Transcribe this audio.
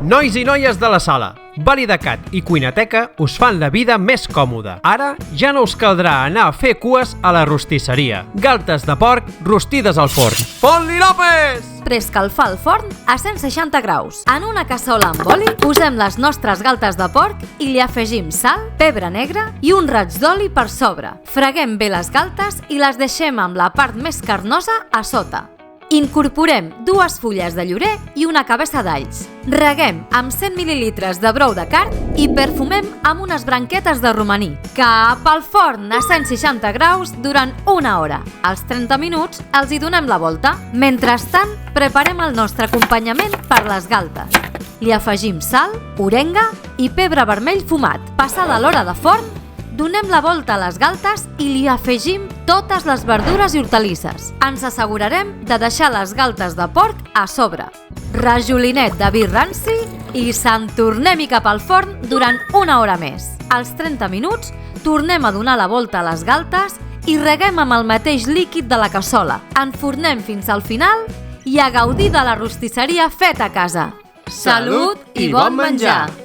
Nois i noies de la sala, Validacat i Cuinateca us fan la vida més còmoda. Ara ja no us caldrà anar a fer cues a la rostisseria. Galtes de porc rostides al forn. Pol-li López! Preescalfar el forn a 160 graus. En una cassola amb oli posem les nostres galtes de porc i li afegim sal, pebre negre i un raig d'oli per sobre. Freguem bé les galtes i les deixem amb la part més carnosa a sota. Incorporem 2 fulles de llorer i una cabeça d'alls. Reguem amb 100 ml de brou de carn i perfumem amb unes branquetes de romaní. Cap al forn a 160 graus durant 1 hora. Als 30 minuts els hi donem la volta. Mentrestant, preparem el nostre acompanyament per les galtes. Li afegim sal, orenga i pebre vermell fumat. Passada l'hora de forn, donem la volta a les galtes i li afegim totes les verdures i hortalisses. Ens assegurarem de deixar les galtes de porc a sobre. Rajolinet de vi ranci i se'n tornem-hi cap al forn durant 1 hora més. Als 30 minuts tornem a donar la volta a les galtes i reguem amb el mateix líquid de la cassola. Enfornem fins al final i a gaudir de la rostisseria feta a casa. Salut i bon menjar!